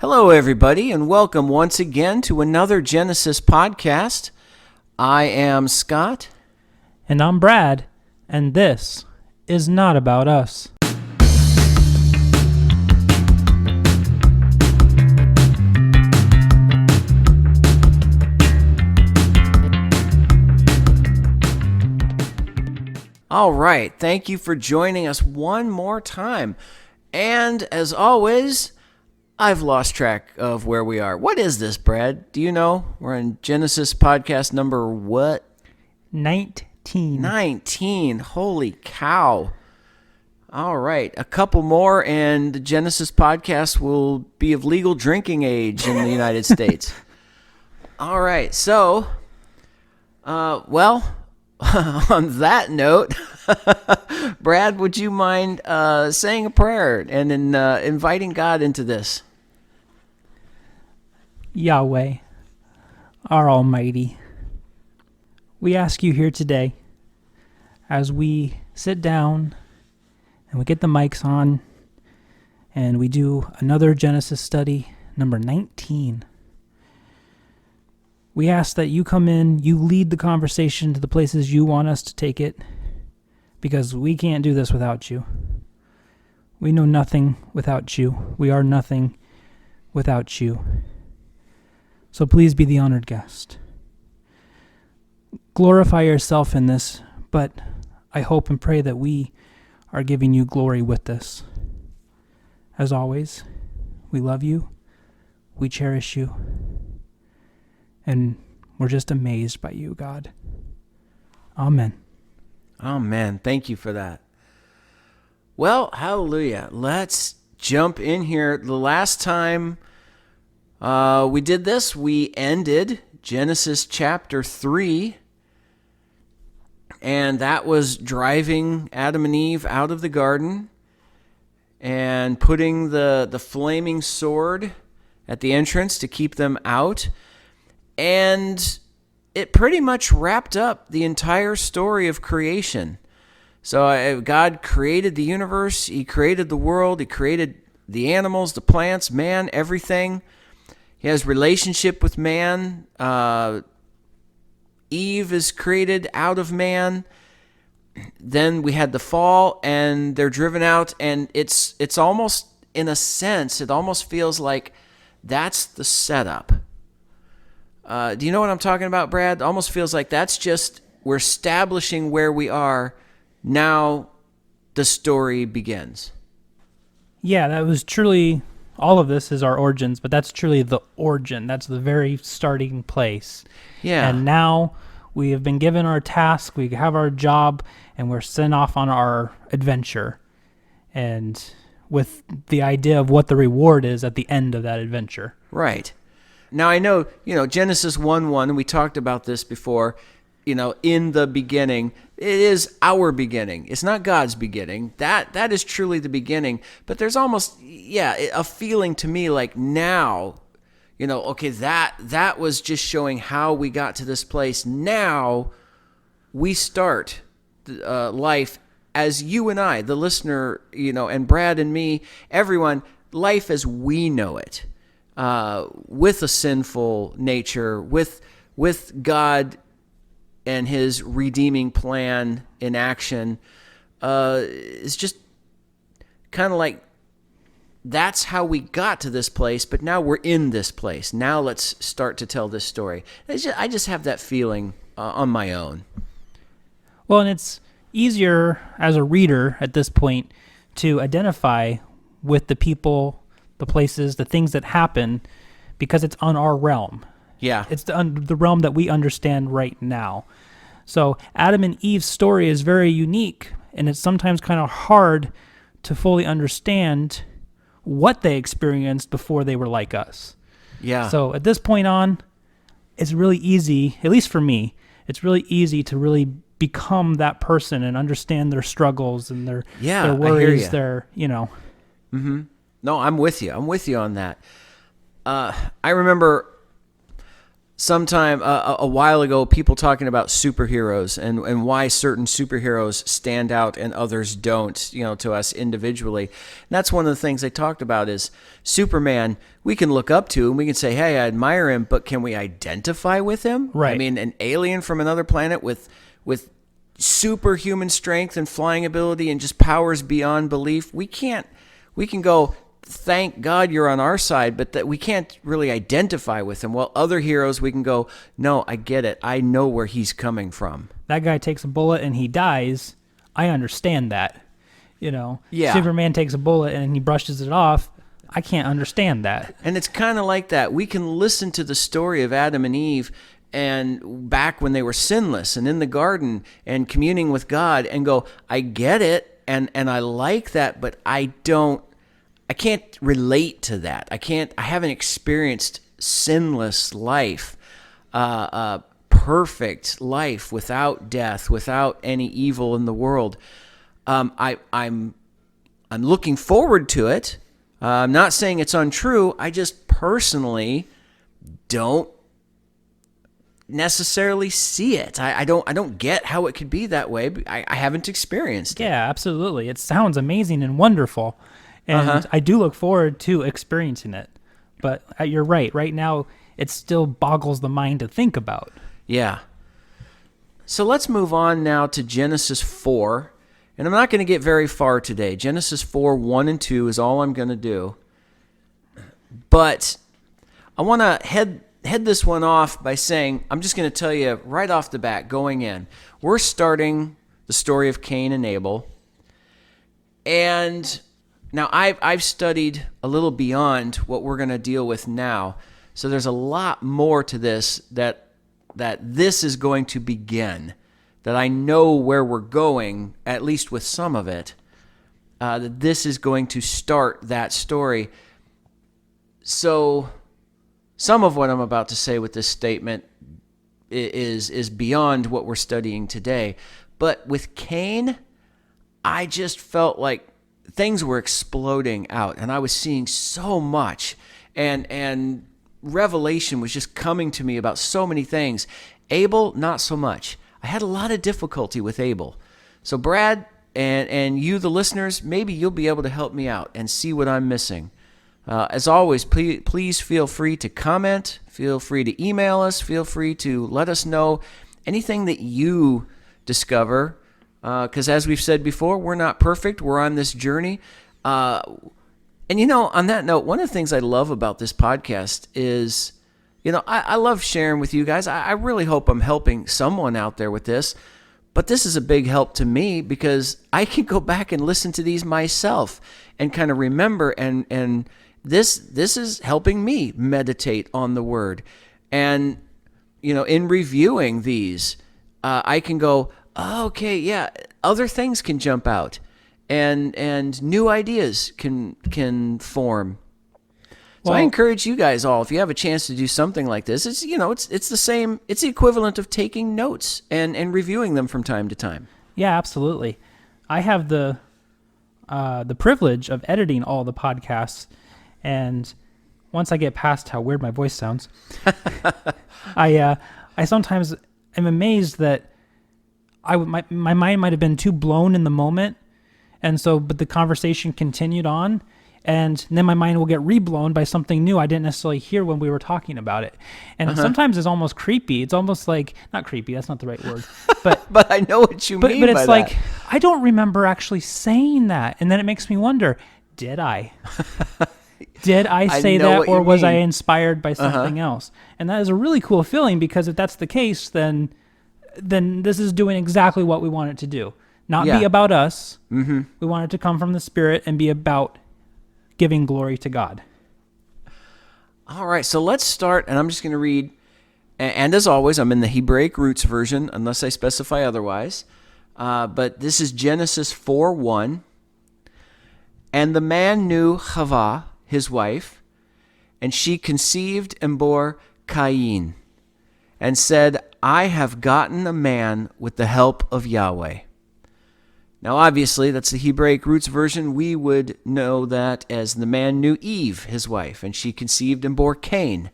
Hello, everybody, and welcome once again to another Genesis podcast. I am Scott. And I'm Brad, and this is not about us. All right, thank you for joining us one more time. And as always, I've lost track of where we are. What is this, Brad? Do you know? We're in Genesis podcast number what? 19. 19. Holy cow. All right, a couple more and the Genesis podcast will be of legal drinking age in the United States. All right, so, on that note, Brad, would you mind saying a prayer and then inviting God into this? Yahweh, our Almighty, we ask you here today, as we sit down and we get the mics on and we do another Genesis study, number 19. We ask that you come in, you lead the conversation to the places you want us to take it, because we can't do this without you. We know nothing without you. We are nothing without you. So please be the honored guest. Glorify yourself in this, but I hope and pray that we are giving you glory with this. As always, we love you, we cherish you, and we're just amazed by you, God. Amen. Amen. Thank you for that. Well, hallelujah. Let's jump in here. The last time we did this, we ended Genesis chapter 3, and that was driving Adam and Eve out of the garden and putting the flaming sword at the entrance to keep them out. And it pretty much wrapped up the entire story of creation. So God created the universe, He created the world, He created the animals, the plants, man, everything. He has relationship with man. Eve is created out of man. Then we had the fall, and they're driven out, and it's almost, in a sense, it almost feels like that's the setup. Do you know what I'm talking about, Brad? It almost feels like that's just, we're establishing where we are. Now the story begins. Yeah, that was truly, all of this is our origins, but that's truly the origin. That's the very starting place. Yeah. And now we have been given our task, we have our job, and we're sent off on our adventure. And with the idea of what the reward is at the end of that adventure. Right. Now, I know, Genesis 1:1, and we talked about this before, in the beginning, it is our beginning. It's not God's beginning. That is truly the beginning. But there's almost, a feeling to me like now, okay, that was just showing how we got to this place. Now we start life as you and I, the listener, and Brad and me, everyone, life as we know it. With a sinful nature, with God and His redeeming plan in action, it's just kind of like that's how we got to this place, but now we're in this place. Now let's start to tell this story. I just have that feeling on my own. Well, and it's easier as a reader at this point to identify with the people, the places, the things that happen, because it's on our realm. Yeah. It's the realm that we understand right now. So Adam and Eve's story is very unique, and it's sometimes kind of hard to fully understand what they experienced before they were like us. Yeah. So at this point on, it's really easy, at least for me, it's really easy to really become that person and understand their struggles and their worries, their. Mm-hmm. No, I'm with you. I'm with you on that. I remember sometime a while ago, people talking about superheroes and why certain superheroes stand out and others don't, to us individually. And that's one of the things they talked about is Superman, we can look up to and we can say, hey, I admire him, but can we identify with him? Right. I mean, an alien from another planet with superhuman strength and flying ability and just powers beyond belief. We can go, thank God you're on our side, but that we can't really identify with him. While other heroes, we can go, no, I get it. I know where he's coming from. That guy takes a bullet and he dies. I understand that. Yeah. Superman takes a bullet and he brushes it off. I can't understand that. And it's kind of like that. We can listen to the story of Adam and Eve and back when they were sinless and in the garden and communing with God and go, I get it and I like that, but I can't relate to that. I haven't experienced sinless life, perfect life without death, without any evil in the world. I'm looking forward to it. I'm not saying it's untrue. I just personally don't necessarily see it. I don't get how it could be that way. I haven't experienced it. Yeah, absolutely. It sounds amazing and wonderful. And I do look forward to experiencing it. But you're right. Right now, it still boggles the mind to think about. Yeah. So let's move on now to Genesis 4. And I'm not going to get very far today. Genesis 4, 1 and 2 is all I'm going to do. But I want to head this one off by saying, I'm just going to tell you right off the bat, going in, we're starting the story of Cain and Abel. And now I've studied a little beyond what we're going to deal with now. So there's a lot more to this that this is going to begin, that I know where we're going, at least with some of it, that this is going to start that story. So some of what I'm about to say with this statement is beyond what we're studying today. But with Cain, I just felt like things were exploding out, and I was seeing so much, and revelation was just coming to me about so many things. Abel, not so much. I had a lot of difficulty with Abel. So Brad and you, the listeners, maybe you'll be able to help me out and see what I'm missing. As always, please feel free to comment, feel free to email us, feel free to let us know anything that you discover, because as we've said before, we're not perfect. We're on this journey. And on that note, one of the things I love about this podcast is, I love sharing with you guys. I really hope I'm helping someone out there with this. But this is a big help to me because I can go back and listen to these myself and kind of remember, and this is helping me meditate on the Word. And, in reviewing these, I can go, oh, okay, yeah, other things can jump out and new ideas can form. So I encourage you guys all, if you have a chance to do something like this, it's the same, it's the equivalent of taking notes and reviewing them from time to time. Yeah, absolutely. I have the privilege of editing all the podcasts, and once I get past how weird my voice sounds, I sometimes am amazed that my mind might have been too blown in the moment, but the conversation continued on. And then my mind will get reblown by something new I didn't necessarily hear when we were talking about it. And sometimes it's almost creepy. It's almost like, not creepy, that's not the right word. But but I know what you mean by that. But it's like, I don't remember actually saying that. And then it makes me wonder, did I? Did I say that, or was I inspired by something else? And that is a really cool feeling, because if that's the case, then this is doing exactly what we want it to do. Not be about us. Mm-hmm. We want it to come from the Spirit and be about giving glory to God. All right, so let's start, and I'm just going to read, and as always, I'm in the Hebraic Roots version, unless I specify otherwise, but this is Genesis 4:1. And the man knew Chava, his wife, and she conceived and bore Cain, and said, I have gotten a man with the help of Yahweh. Now, obviously, that's the Hebraic Roots version. We would know that as the man knew Eve, his wife, and she conceived and bore Cain.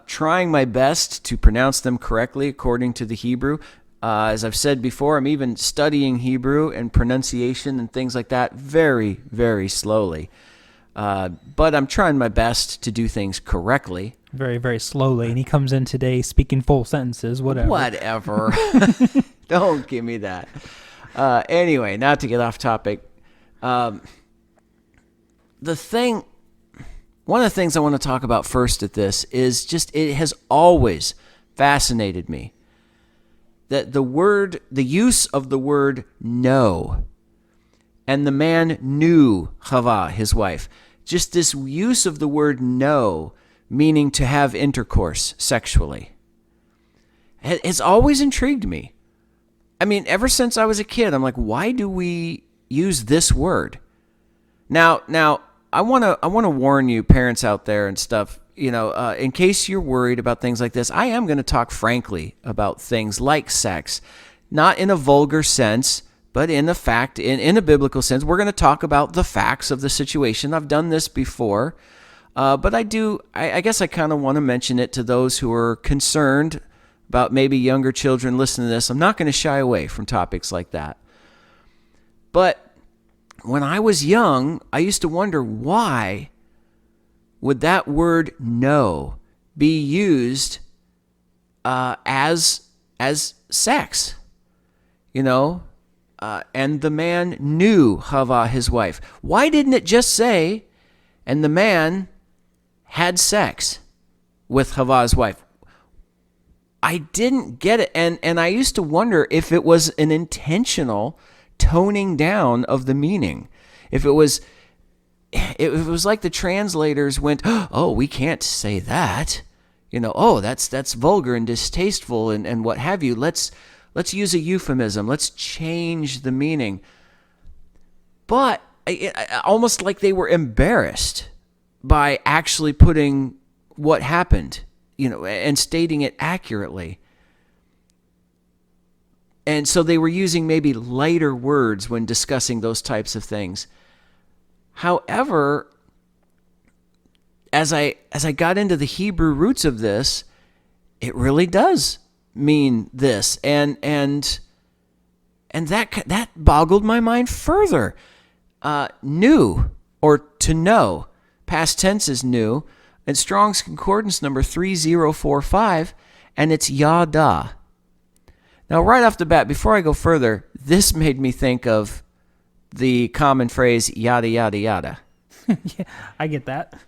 trying my best to pronounce them correctly according to the Hebrew. As I've said before, I'm even studying Hebrew and pronunciation and things like that very, very slowly. But I'm trying my best to do things correctly. Very, very slowly. And he comes in today speaking full sentences, whatever. Whatever. Don't give me that. Anyway, not to get off topic. One of the things I want to talk about first at this is just it has always fascinated me that the use of the word know, and the man knew Chava, his wife. Just this use of the word know, meaning to have intercourse sexually. It's always intrigued me. I mean, ever since I was a kid, I'm like, why do we use this word? Now, I want to warn you, parents out there and stuff, in case you're worried about things like this, I am going to talk frankly about things like sex, not in a vulgar sense, but in a biblical sense. We're going to talk about the facts of the situation. I've done this before, but I guess I kind of want to mention it to those who are concerned about maybe younger children listening to this. I'm not going to shy away from topics like that. But when I was young, I used to wonder, why would that word know be used as sex? And the man knew Chava, his wife. Why didn't it just say, and the man had sex with Chava's wife? I didn't get it. And I used to wonder if it was an intentional toning down of the meaning. If it was like the translators went, oh, we can't say that. That's vulgar and distasteful and what have you. Let's use a euphemism. Let's change the meaning. But almost like they were embarrassed by actually putting what happened, and stating it accurately. And so they were using maybe lighter words when discussing those types of things. However, as I got into the Hebrew roots of this, it really does mean this, and that boggled my mind further. Knew, or to know, past tense is knew, and Strong's Concordance number 3045, and it's yada. Now, right off the bat, before I go further, this made me think of the common phrase yada yada yada. Yeah, I get that.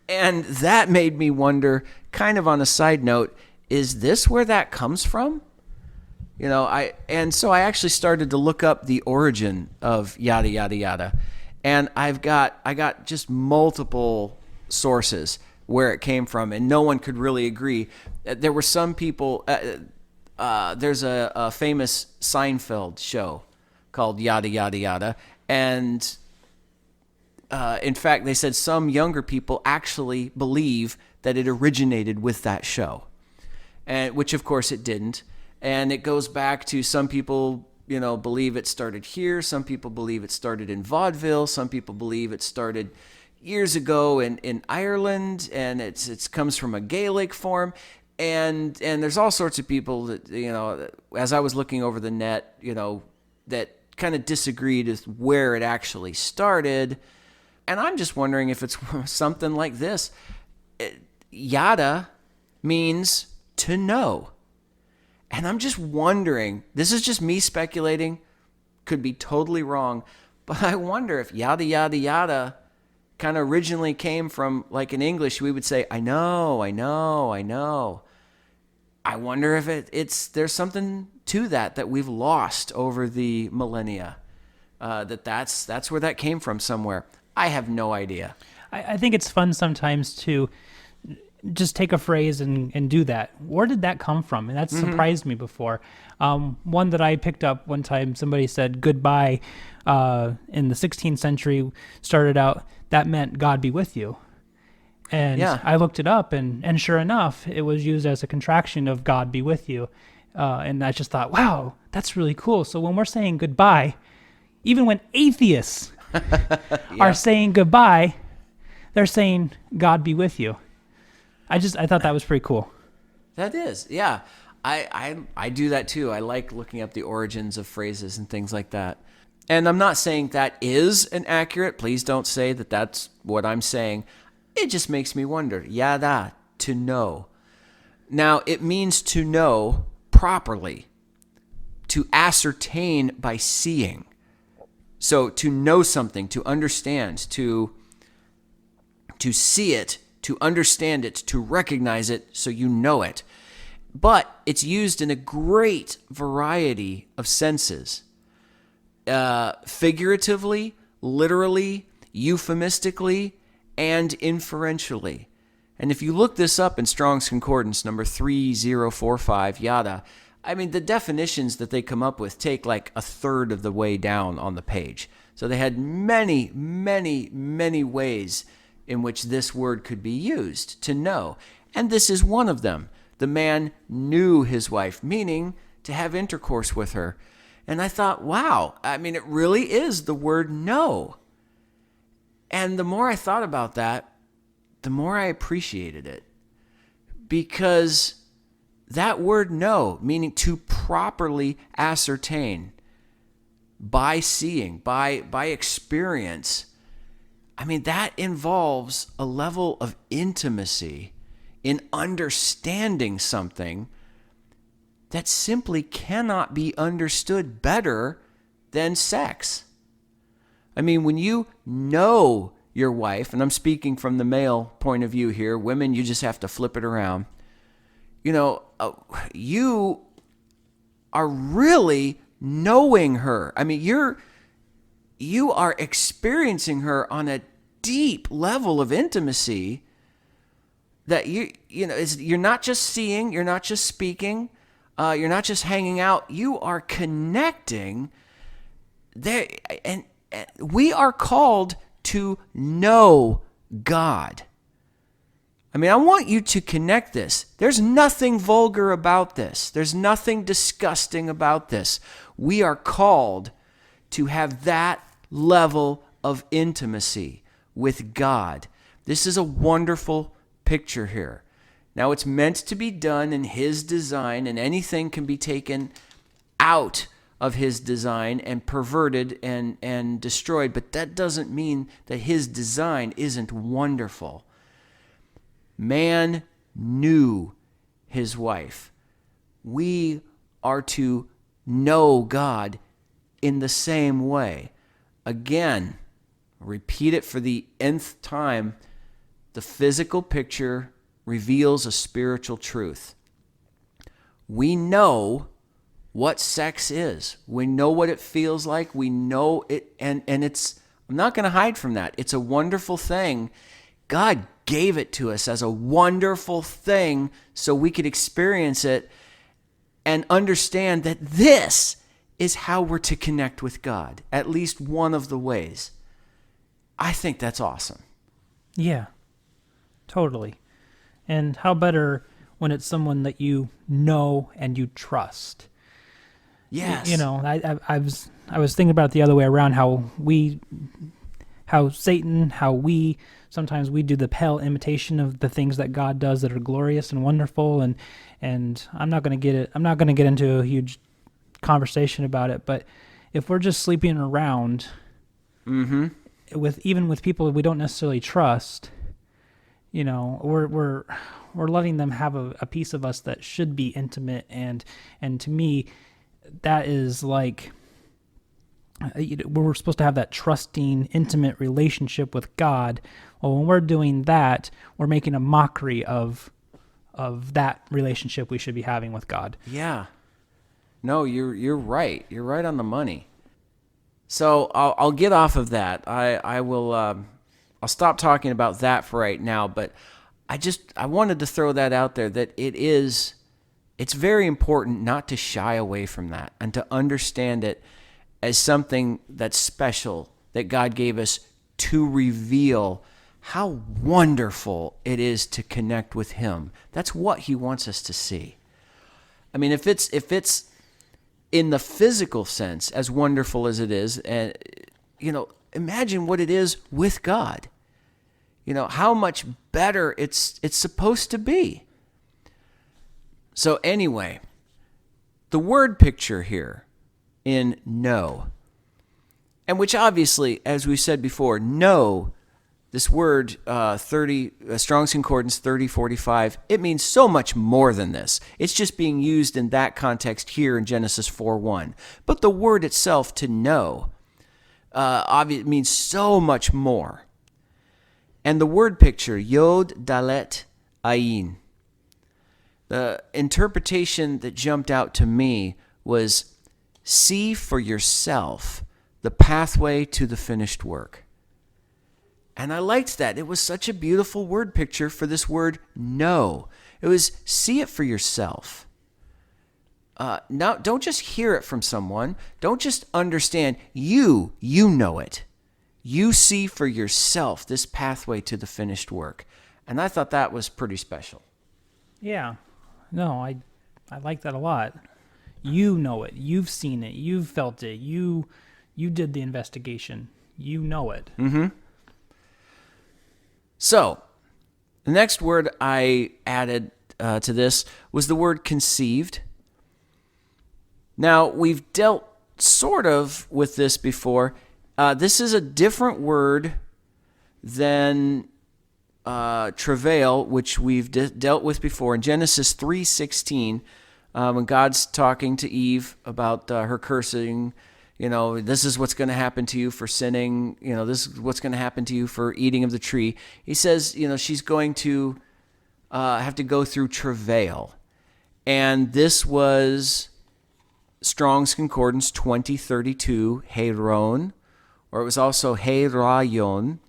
And that made me wonder, kind of on a side note, is this where that comes from? So I actually started to look up the origin of yada yada yada, and I got just multiple sources where it came from, and no one could really agree. There were some people. There's a famous Seinfeld show called Yada Yada Yada, and in fact, they said some younger people actually believe that it originated with that show, and which of course it didn't. And it goes back to some people, believe it started here. Some people believe it started in vaudeville. Some people believe it started years ago in Ireland, and it comes from a Gaelic form. And there's all sorts of people that, as I was looking over the net, that kind of disagreed with where it actually started. And I'm just wondering if it's something like this. Yada means to know. And I'm just wondering, this is just me speculating, could be totally wrong, but I wonder if yada, yada, yada kind of originally came from, like in English, we would say, I know. I wonder if there's something to that we've lost over the millennia, that's where that came from somewhere. I have no idea. I think it's fun sometimes to just take a phrase and do that. Where did that come from? And that surprised me before. One that I picked up one time, somebody said goodbye in the 16th century, started out, that meant God be with you. And yeah. I looked it up, and sure enough, it was used as a contraction of God be with you. And I just thought, wow, that's really cool. So when we're saying goodbye, even when atheists are saying goodbye, they're saying God be with you. I thought that was pretty cool. That is, yeah. I do that too. I like looking up the origins of phrases and things like that. And I'm not saying that is inaccurate. Please don't say that that's what I'm saying. It just makes me wonder. Yada, to know. Now, it means to know properly, to ascertain by seeing. So to know something, to understand, to see it, to understand it, to recognize it so you know it. But it's used in a great variety of senses. Figuratively, literally, euphemistically, and inferentially. And if you look this up in Strong's Concordance, number 3045, yada, I mean, the definitions that they come up with take like a third of the way down on the page. So they had many, many, many ways in which this word could be used to know. And this is one of them. The man knew his wife, meaning to have intercourse with her. And I thought, wow, I mean, it really is the word know. And the more I thought about that, the more I appreciated it. Because that word know, meaning to properly ascertain by seeing, by experience, I mean, that involves a level of intimacy in understanding something that simply cannot be understood better than sex. I mean, when you know your wife, and I'm speaking from the male point of view here, women, you just have to flip it around. You know, you are really knowing her. I mean, you are experiencing her on a deep level of intimacy that you're not just seeing, you're not just speaking, you're not just hanging out, you are connecting there. And we are called to know God. I mean, I want you to connect this. There's nothing vulgar about this. There's nothing disgusting about this. We are called to have that level of intimacy with God. This is a wonderful picture here. Now, it's meant to be done in His design, and anything can be taken out of His design and perverted and destroyed, but that doesn't mean that His design isn't wonderful. Man knew his wife. We are to know God in the same way. Again, repeat it for the nth time. The physical picture reveals a spiritual truth. We know what sex is. We know what it feels like. We know it, and it's, I'm not going to hide from that. It's a wonderful thing. God gave it to us as a wonderful thing so we could experience it and understand that this is how we're to connect with God, at least one of the ways. I think that's awesome. Yeah, totally. And how better when it's someone that you know and you trust. Yes. You know, I was thinking about it the other way around, how Satan, how we sometimes we do the pale imitation of the things that God does that are glorious and wonderful, and I'm not going to get into a huge conversation about it, but if we're just sleeping around with people we don't necessarily trust, you know, we're letting them have a piece of us that should be intimate, and to me that is like, we're supposed to have that trusting, intimate relationship with God. Well, when we're doing that, we're making a mockery of that relationship we should be having with God. Yeah. No, you're right. You're right on the money. So I'll get off of that. I will. I'll stop talking about that for right now. But I wanted to throw that out there, that it's very important not to shy away from that and to understand it as something that's special that God gave us to reveal how wonderful it is to connect with Him. That's what He wants us to see. I mean, if it's in the physical sense, as wonderful as it is, and imagine what it is with God. how much better it's supposed to be. So anyway, the word picture here in know, and which obviously, as we said before, know, this word 30 Strong's Concordance 3045, it means so much more than this. It's just being used in that context here in Genesis 4:1. But the word itself, to know, it means so much more. And the word picture, Yod Dalet Ayin, the interpretation that jumped out to me was, see for yourself the pathway to the finished work. And I liked that. It was such a beautiful word picture for this word know. It was, see it for yourself. Now, don't just hear it from someone. Don't just understand. You know it. You see for yourself this pathway to the finished work. And I thought that was pretty special. Yeah. No, I like that a lot. You know it. You've seen it. You've felt it. You did the investigation. You know it. Mm-hmm. So, the next word I added to this was the word conceived. Now, we've dealt sort of with this before. This is a different word than travail, which we've dealt with before. In Genesis 3:16, when God's talking to Eve about her cursing, this is what's going to happen to you for sinning. This is what's going to happen to you for eating of the tree. He says, she's going to have to go through travail. And this was Strong's Concordance 2032, Heron, or it was also Herayon,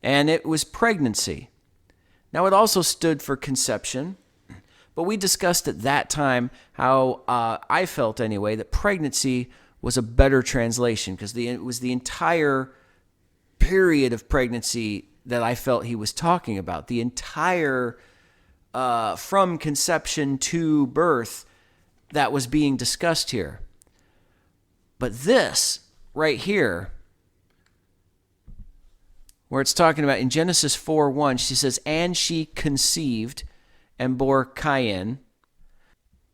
and it was pregnancy. Now, it also stood for conception, but we discussed at that time how I felt anyway that pregnancy was a better translation, because it was the entire period of pregnancy that I felt he was talking about. The entire, from conception to birth, that was being discussed here. But this right here, where it's talking about in Genesis 4:1, she says, and she conceived and bore Cain.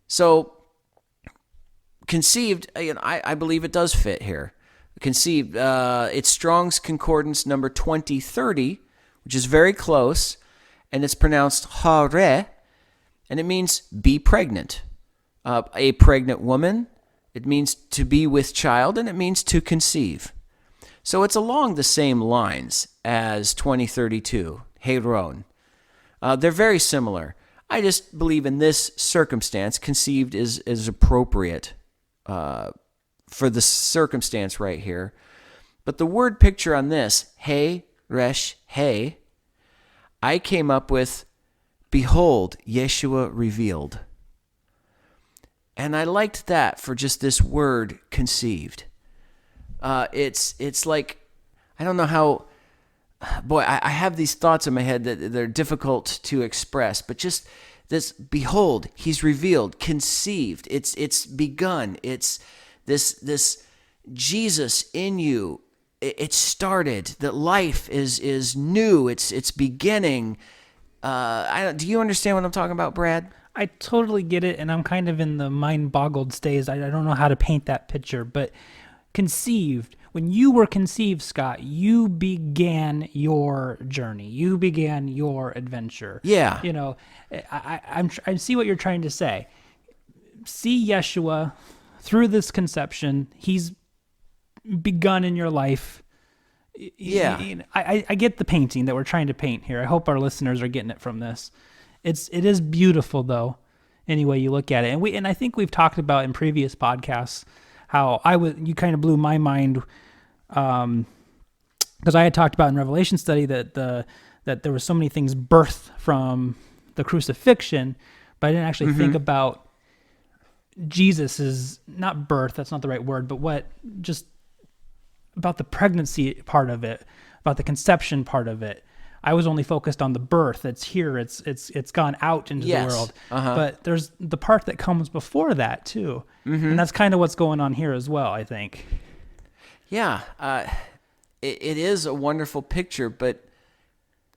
So, conceived, I believe it does fit here. Conceived, it's Strong's Concordance number 2030, which is very close, and it's pronounced hare, and it means be pregnant. A pregnant woman, it means to be with child, and it means to conceive. So it's along the same lines as 2032, Heron. They're very similar. I just believe in this circumstance, conceived is appropriate for the circumstance right here. But the word picture on this, hey, resh, hey, I came up with, behold, Yeshua revealed. And I liked that for just this word, conceived. It's like, I don't know how, boy, I have these thoughts in my head that they're difficult to express, but just this, behold, he's revealed, conceived, it's begun, it's this Jesus in you, it started, that life is new, it's beginning. Do you understand what I'm talking about, Brad? I totally get it, and I'm kind of in the mind-boggled stage. I don't know how to paint that picture, but conceived. When you were conceived, Scott, you began your journey. You began your adventure. Yeah. I see what you're trying to say. See Yeshua through this conception. He's begun in your life. Yeah. I get the painting that we're trying to paint here. I hope our listeners are getting it from this. It is beautiful, though, any way you look at it. And I think we've talked about in previous podcasts how you kind of blew my mind, because I had talked about in Revelation study that there were so many things birthed from the crucifixion, but I didn't actually think about Jesus's, not birth, that's not the right word, but just about the pregnancy part of it, about the conception part of it. I was only focused on the birth. It's here. It's gone out into the world. Uh-huh. But there's the part that comes before that too, and that's kind of what's going on here as well, I think. Yeah, it is a wonderful picture, but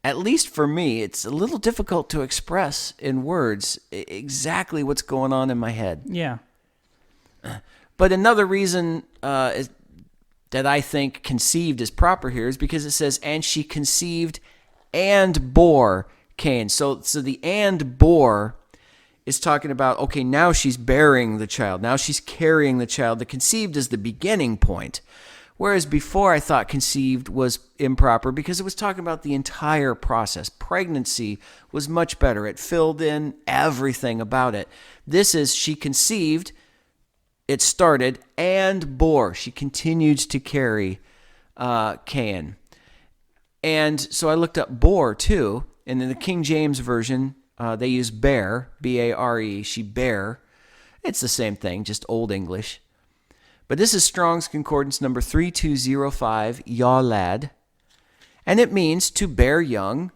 at least for me, it's a little difficult to express in words exactly what's going on in my head. Yeah. But another reason that I think conceived is proper here is because it says, and she conceived and bore Cain. So the and bore is talking about, okay, now she's bearing the child. Now she's carrying the child. The conceived is the beginning point. Whereas before I thought conceived was improper because it was talking about the entire process. Pregnancy was much better. It filled in everything about it. This is she conceived, it started, and bore. She continued to carry Cain. And so I looked up bore too. And in the King James Version, they use bear, B-A-R-E, she bare. It's the same thing, just Old English. But this is Strong's Concordance number 3205, yalad. And it means to bear young,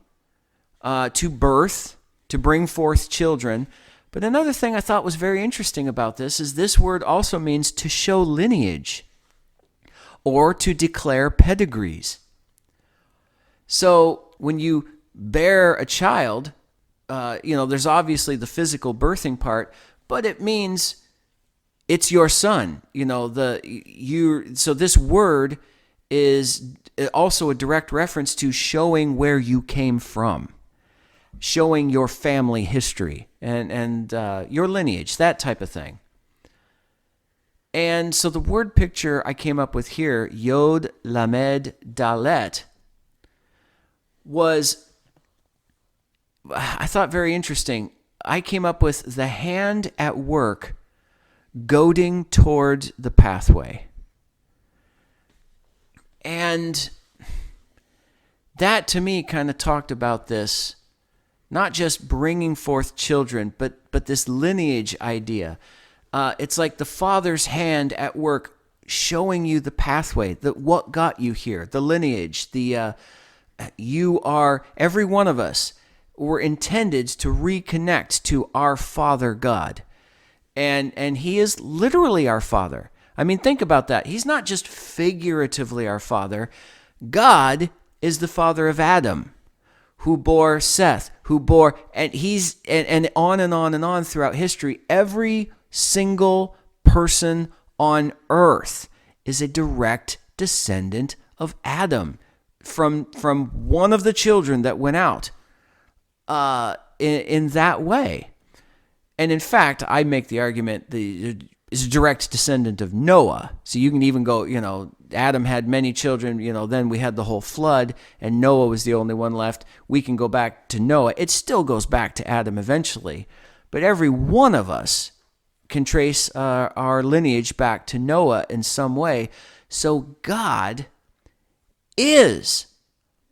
to birth, to bring forth children. But another thing I thought was very interesting about this word also means to show lineage or to declare pedigrees. So when you bear a child, there's obviously the physical birthing part, but it means it's your son. So this word is also a direct reference to showing where you came from, showing your family history and your lineage, that type of thing. And so the word picture I came up with here, Yod Lamed Dalet, was, I thought, very interesting. I came up with the hand at work goading toward the pathway. And that to me kind of talked about this, not just bringing forth children, but this lineage idea. It's like the Father's hand at work showing you the pathway, what got you here, the lineage, you are, every one of us, were intended to reconnect to our Father God. And he is literally our Father. I mean, think about that. He's not just figuratively our Father. God is the father of Adam, who bore Seth, and on and on and on throughout history. Every single person on earth is a direct descendant of Adam from one of the children that went out in that way. And in fact, I make the argument that is a direct descendant of Noah. So you can even go, Adam had many children, then we had the whole flood, and Noah was the only one left. We can go back to Noah. It still goes back to Adam eventually. But every one of us can trace our lineage back to Noah in some way. So God is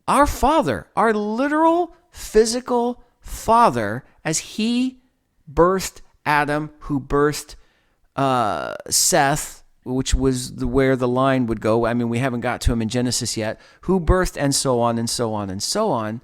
our Father, our literal, physical Father, as he birthed Adam, who birthed Seth, which was where the line would go. I mean, we haven't got to him in Genesis yet. Who birthed, and so on and so on and so on.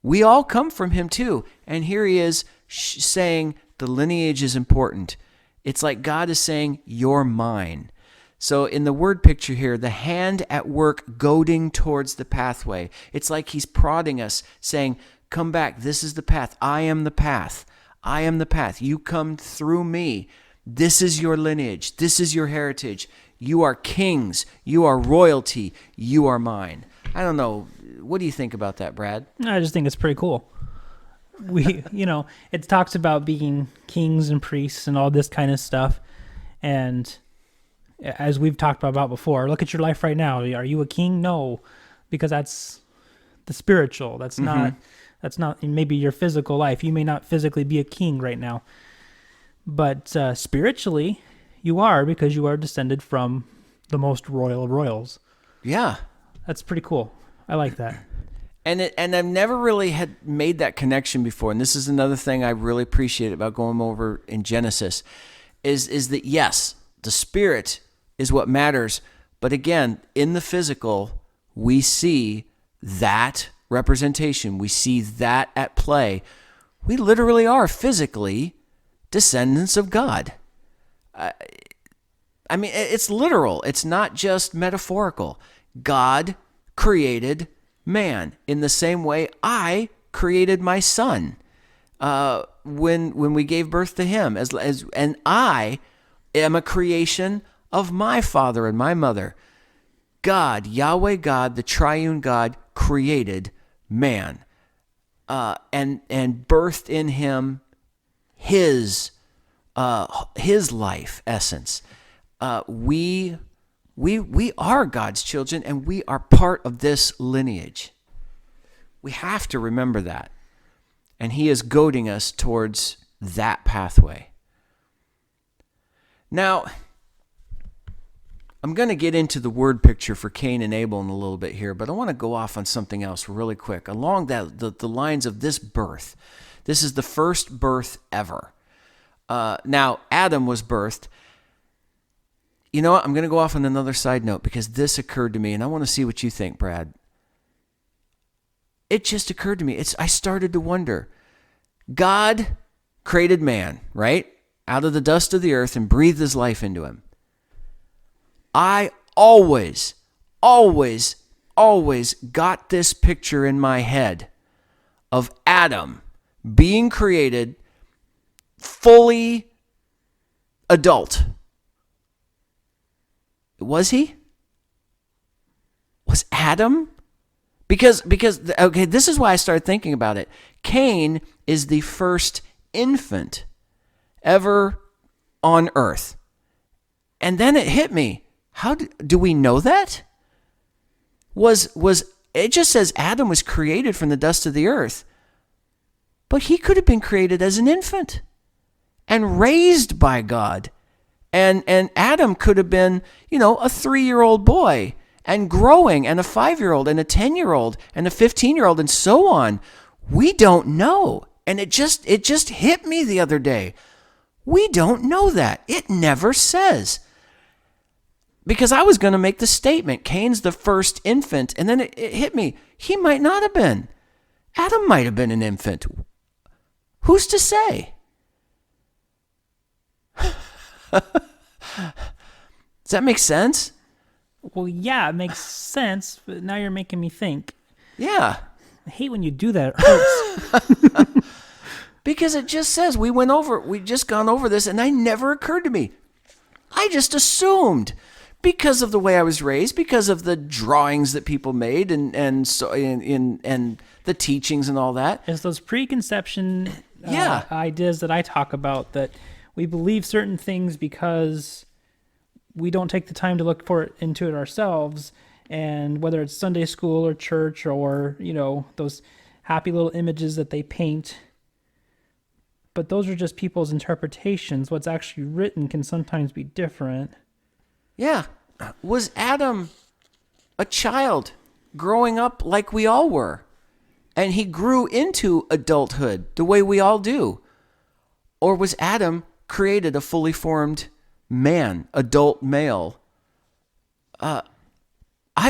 We all come from him too. And here he is saying the lineage is important. It's like God is saying, you're mine. So in the word picture here, the hand at work goading towards the pathway. It's like he's prodding us, saying, come back. This is the path. I am the path. I am the path. You come through me. This is your lineage. This is your heritage. You are kings. You are royalty. You are mine. I don't know. What do you think about that, Brad? I just think it's pretty cool. It talks about being kings and priests and all this kind of stuff. And as we've talked about before, look at your life right now. Are you a king? No, because that's the spiritual. That's not maybe your physical life. You may not physically be a king right now, but spiritually you are, because you are descended from the most royal of royals. Yeah. That's pretty cool. I like that. And I've never really had made that connection before. And this is another thing I really appreciate about going over in Genesis is that, yes, the spirit is what matters. But again, in the physical, we see that representation. We see that at play. We literally are physically descendants of God. I mean, it's literal. It's not just metaphorical. God created man. In the same way, I created my son when we gave birth to him, and I am a creation of my father and my mother. God, Yahweh God, the triune God, created man and birthed in him his life essence. We are God's children, and we are part of this lineage. We have to remember that. And he is goading us towards that pathway. Now, I'm going to get into the word picture for Cain and Abel in a little bit here, but I want to go off on something else really quick. Along the lines of this birth. This is the first birth ever. Now, Adam was birthed. You know what? I'm going to go off on another side note because this occurred to me, and I want to see what you think, Brad. It just occurred to me. I started to wonder. God created man, right? Out of the dust of the earth and breathed his life into him. I always got this picture in my head of Adam being created fully adult. Was he? Was Adam? Because okay, this is why I started thinking about it. Cain is the first infant ever on earth. And then it hit me. How do we know that? Was it just says Adam was created from the dust of the earth. But he could have been created as an infant and raised by God. And Adam could have been, a 3-year-old boy and growing, and a 5-year-old and a 10-year-old and a 15-year-old and so on. We don't know. And it just hit me the other day. We don't know that. It never says. Because I was going to make the statement, Cain's the first infant, and then it hit me. He might not have been. Adam might have been an infant. Who's to say? Does that make sense? Well, yeah, it makes sense, but now you're making me think. Yeah. I hate when you do that. It hurts. Because it just says, we just gone over this, and it never occurred to me. I just assumed, because of the way I was raised, because of the drawings that people made, and so and the teachings and all that. It's those preconception ideas that I talk about, that we believe certain things because we don't take the time to look into it ourselves. And whether it's Sunday school or church or, those happy little images that they paint. But those are just people's interpretations. What's actually written can sometimes be different. Yeah. Was Adam a child growing up like we all were? And he grew into adulthood the way we all do? Or was Adam created a fully formed man, adult male? I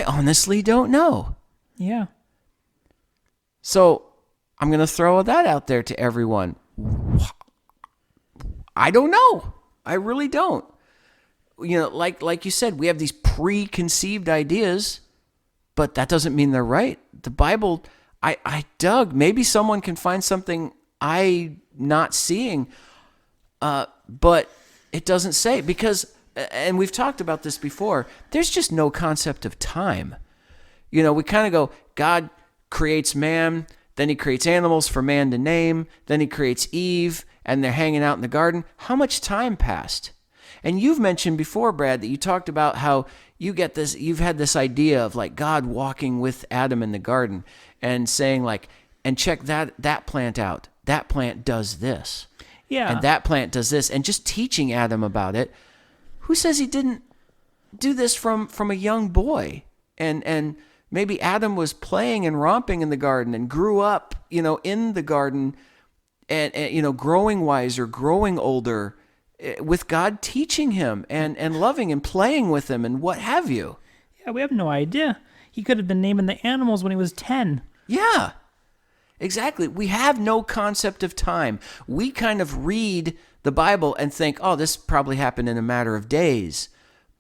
honestly don't know. Yeah. So I'm going to throw that out there to everyone. I don't know. I really don't. Like you said, we have these preconceived ideas, but that doesn't mean they're right. The Bible, I dug. Maybe someone can find something I'm not seeing, but it doesn't say, because, and we've talked about this before, there's just no concept of time. We kind of go, God creates man, then he creates animals for man to name, then he creates Eve, and they're hanging out in the garden. How much time passed? And you've mentioned before, Brad, that you talked about how you've had this idea of like God walking with Adam in the garden and saying like, and check that plant out. That plant does this. Yeah. And that plant does this. And just teaching Adam about it. Who says he didn't do this from a young boy? And maybe Adam was playing and romping in the garden and grew up, in the garden and growing wiser, growing older, with God teaching him and loving and playing with him and what have you. Yeah, we have no idea. He could have been naming the animals when he was 10. Yeah, exactly. We have no concept of time. We kind of read the Bible and think, oh, this probably happened in a matter of days.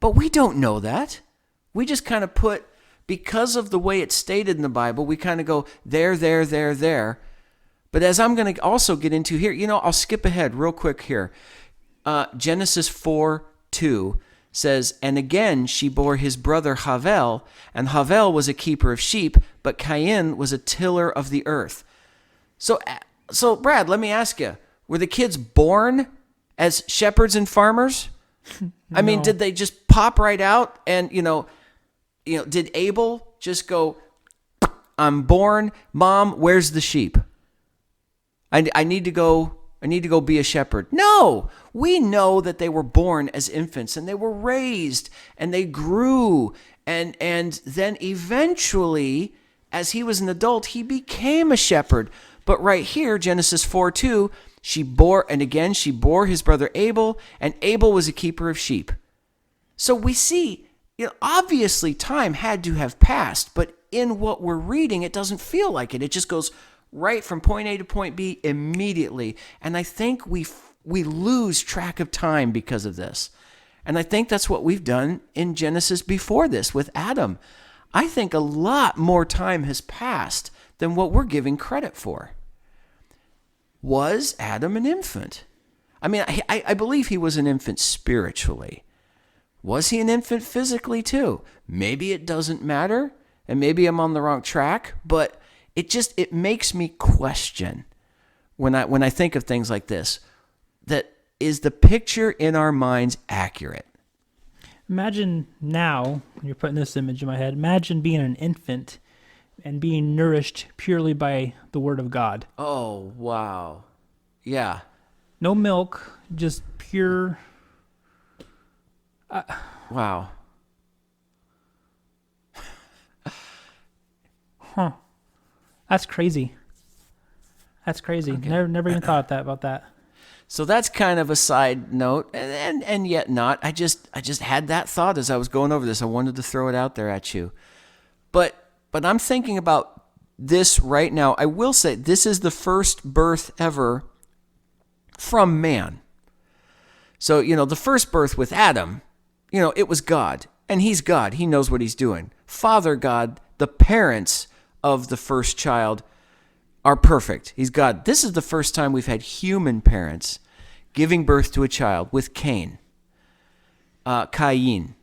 But we don't know that. We just kind of put because of the way it's stated in the Bible, we kind of go there, there, there, there. But as I'm going to also get into here, I'll skip ahead real quick here. Genesis 4:2 says, "And again she bore his brother Havel, and Havel was a keeper of sheep, but Cain was a tiller of the earth." So Brad, let me ask you, were the kids born as shepherds and farmers? I mean, did they just pop right out and, did Abel just go, "I'm born, Mom, where's the sheep? I need to go be a shepherd"? No, we know that they were born as infants and they were raised and they grew. And then eventually, as he was an adult, he became a shepherd. But right here, Genesis 4:2, she bore his brother Abel, and Abel was a keeper of sheep. So we see, obviously time had to have passed, but in what we're reading, it doesn't feel like it. It just goes right from point A to point B immediately. And I think we lose track of time because of this. And I think that's what we've done in Genesis before this with Adam. I think a lot more time has passed than what we're giving credit for. Was Adam an infant? I mean, I believe he was an infant spiritually. Was he an infant physically too? Maybe it doesn't matter, and maybe I'm on the wrong track, but it makes me question when I think of things like this, that is the picture in our minds accurate? Imagine now, when you're putting this image in my head, imagine being an infant and being nourished purely by the Word of God. Oh, wow. Yeah. No milk, just pure... Wow. Huh. That's crazy. That's crazy. Okay. Never even thought about that. So that's kind of a side note, and yet not. I just had that thought as I was going over this. I wanted to throw it out there at you. But I'm thinking about this right now. I will say this is the first birth ever from man. So, the first birth with Adam, it was God, and he's God. He knows what he's doing. Father God, the parents of the first child are perfect. He's God. This is the first time we've had human parents giving birth to a child with Cain. Cain.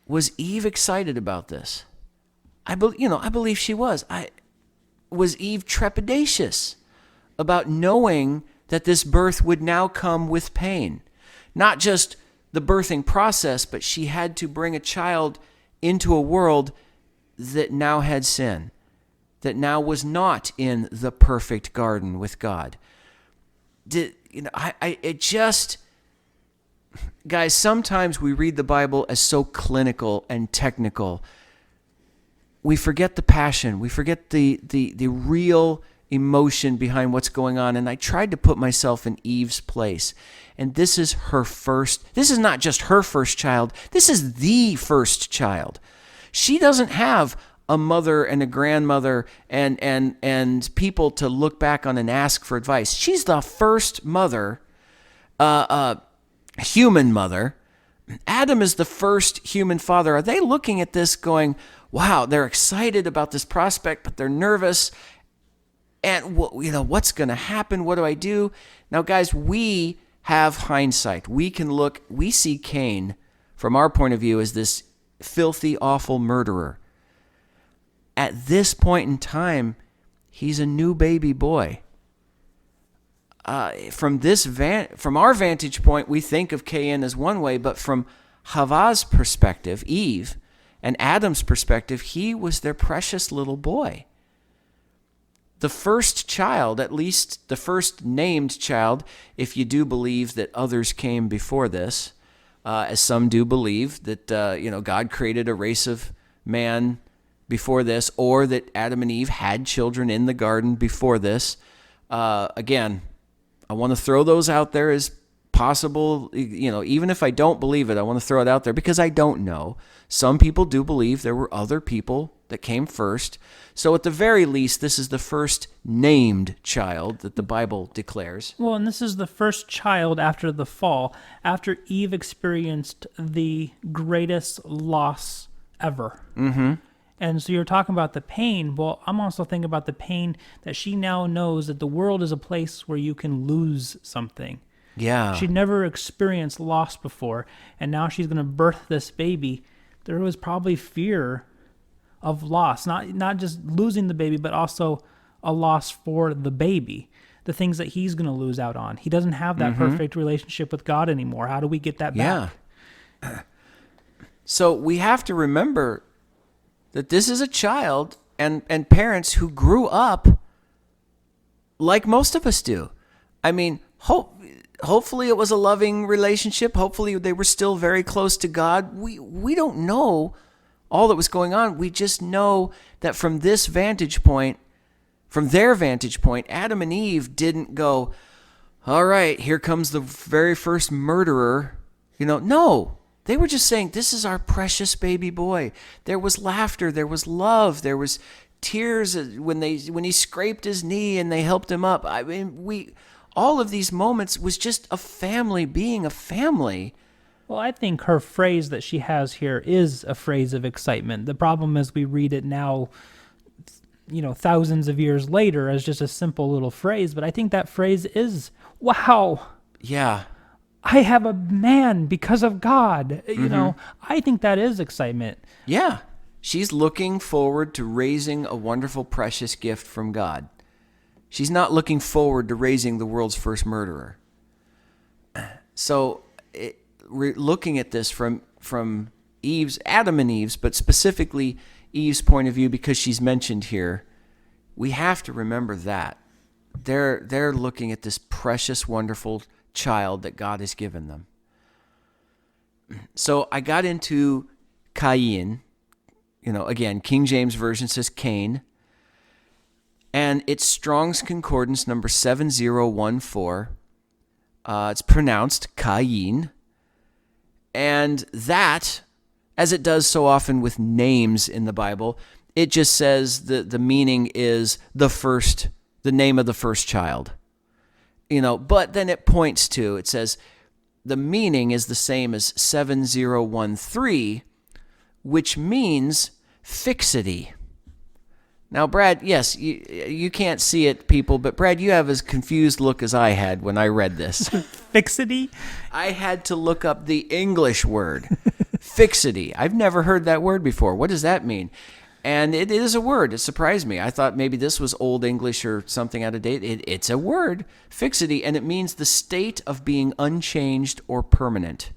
Was Eve excited about this? I believe she was. Was Eve trepidatious about knowing that this birth would now come with pain? Not just the birthing process, but she had to bring a child into a world that now had sin, that now was not in the perfect garden with God. Guys, sometimes we read the Bible as so clinical and technical. We forget the passion. We forget the real emotion behind what's going on. And I tried to put myself in Eve's place. And this is not just her first child. This is the first child. She doesn't have a mother and a grandmother and people to look back on and ask for advice. She's the first mother, human mother. Adam is the first human father. Are they looking at this going, wow, they're excited about this prospect, but they're nervous? And what's going to happen? What do I do? Now, guys, we have hindsight. We see Cain from our point of view as this filthy, awful murderer. At this point in time, he's a new baby boy. From our vantage point, we think of Cain as one way, but from Hava's perspective, Eve, and Adam's perspective, he was their precious little boy. The first child, at least the first named child, if you do believe that others came before this, as some do believe that God created a race of man before this, or that Adam and Eve had children in the garden before this. Again, I want to throw those out there as possible. Even if I don't believe it, I want to throw it out there because I don't know. Some people do believe there were other people that came first. So at the very least, this is the first named child that the Bible declares. Well, and this is the first child after the fall, after Eve experienced the greatest loss ever. Mm-hmm. And so you're talking about the pain. Well, I'm also thinking about the pain that she now knows that the world is a place where you can lose something. Yeah. She'd never experienced loss before, and now she's going to birth this baby. There was probably fear of loss, not just losing the baby, but also a loss for the baby, the things that he's going to lose out on. He doesn't have that perfect relationship with God anymore. How do we get that back? So we have to remember that this is a child and parents who grew up like most of us do. I mean, hopefully it was a loving relationship. Hopefully they were still very close to God. We don't know all that was going on. We just know that from this vantage point, from their vantage point, Adam and Eve didn't go, all right, here comes the very first murderer. No. They were just saying, this is our precious baby boy. There was laughter. There was love. There was tears when he scraped his knee and they helped him up. I mean, all of these moments was just a family being a family. Well, I think her phrase that she has here is a phrase of excitement. The problem is we read it now, thousands of years later as just a simple little phrase. But I think that phrase is, wow. Yeah. I have a man because of God. I think that is excitement. Yeah. She's looking forward to raising a wonderful, precious gift from God. She's not looking forward to raising the world's first murderer. So, looking at this from Adam and Eve's, but specifically Eve's point of view, because she's mentioned here, we have to remember that. They're looking at this precious, wonderful child that God has given them. So I got into Cain. Again, King James Version says Cain. And it's Strong's Concordance number 7014. It's pronounced Cain. And that, as it does so often with names in the Bible, it just says the meaning is the name of the first child. But then it points to, it says the meaning is the same as 7013, which means fixity. Now, Brad, yes, you can't see it, people, but Brad, you have as confused look as I had when I read this. Fixity? I had to look up the English word, fixity. I've never heard that word before. What does that mean? And it is a word. It surprised me. I thought maybe this was Old English or something out of date. It's a word, fixity, and it means the state of being unchanged or permanent.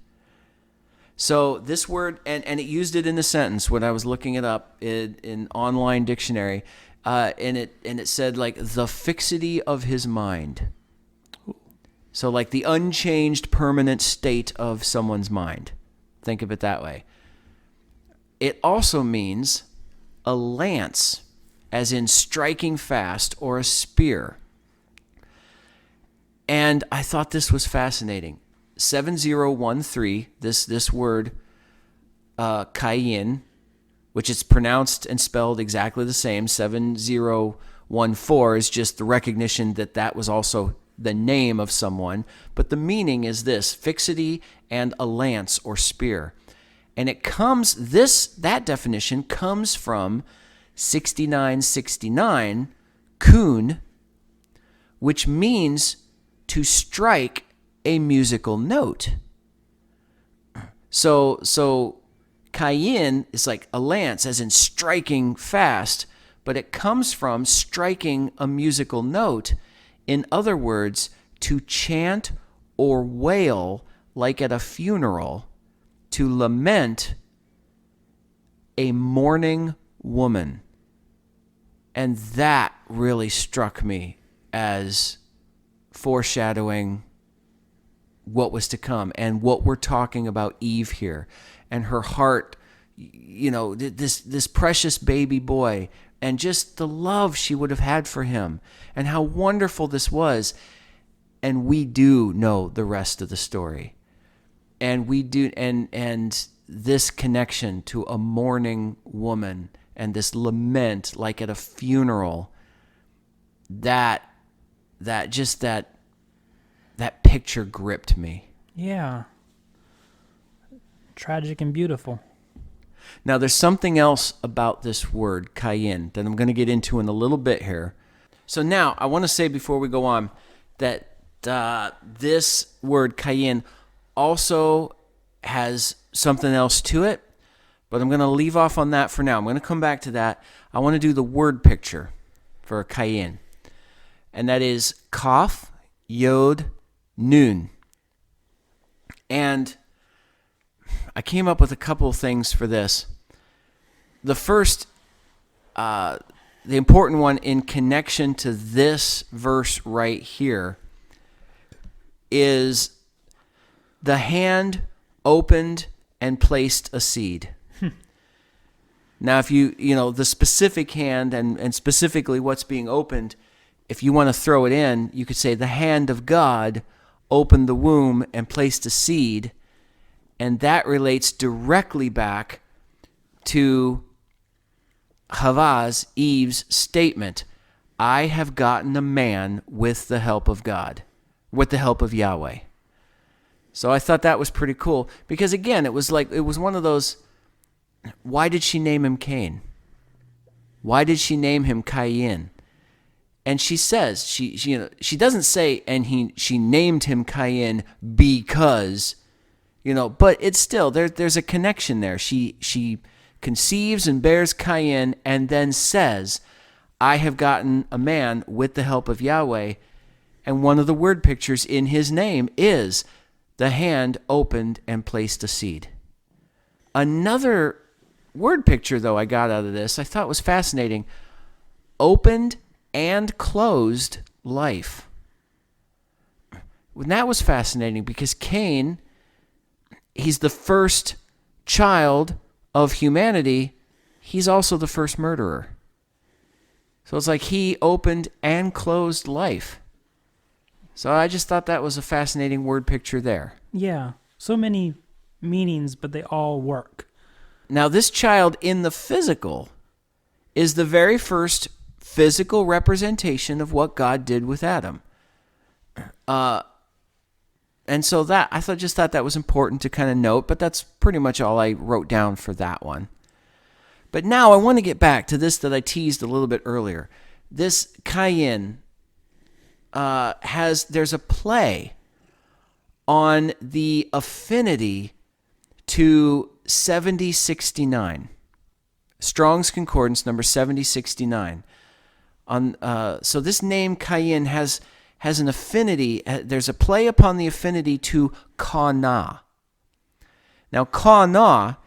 So this word, and it used it in a sentence when I was looking it up in online dictionary, and it said like the fixity of his mind. So like the unchanged, permanent state of someone's mind. Think of it that way. It also means a lance, as in striking fast, or a spear. And I thought this was fascinating. 7013, this word, Cain, which is pronounced and spelled exactly the same. 7014 is just the recognition that was also the name of someone. But the meaning is this, fixity and a lance or spear. And that definition comes from 6969, kun, which means to strike a musical note. So Cain is like a lance, as in striking fast, but it comes from striking a musical note. In other words, to chant or wail like at a funeral, to lament a mourning woman. And that really struck me as foreshadowing what was to come and what we're talking about Eve here. And her heart, this precious baby boy, and just the love she would have had for him, and how wonderful this was. And we do know the rest of the story. And we do, and this connection to a mourning woman and this lament like at a funeral, that picture gripped me. Yeah. Tragic and beautiful. Now, there's something else about this word, Cain, that I'm going to get into in a little bit here. So now, I want to say before we go on that this word, Cain, also has something else to it, but I'm going to leave off on that for now. I'm going to come back to that. I want to do the word picture for Cain, and that is Kaf, Yod, Nun. And I came up with a couple of things for this. The first, the important one in connection to this verse right here is the hand opened and placed a seed. Now, if the specific hand and specifically what's being opened, if you want to throw it in, you could say the hand of God opened the womb and placed a seed, and that relates directly back to Hava's, Eve's statement, I have gotten a man with the help of God, with the help of Yahweh. So I thought that was pretty cool because, again, it was one of those, why did she name him Cain? Why did she name him Cain? And she says, she doesn't say, she named him Cain because, but it's still, there's a connection there. She conceives and bears Cain and then says, I have gotten a man with the help of Yahweh. And one of the word pictures in his name is the hand opened and placed a seed. Another word picture, though, I got out of this, I thought was fascinating. Opened and closed life. And that was fascinating because Cain, he's the first child of humanity. He's also the first murderer. So it's like he opened and closed life. So I just thought that was a fascinating word picture there. Yeah, so many meanings, but they all work. Now, this child in the physical is the very first physical representation of what God did with Adam. And so that I just thought that was important to kind of note, but that's pretty much all I wrote down for that one. But now I want to get back to this that I teased a little bit earlier. This Cain there's a play on the affinity to 7069. Strong's Concordance number 7069. So this name Cain has an affinity. There's a play upon the affinity to kana. Now, kana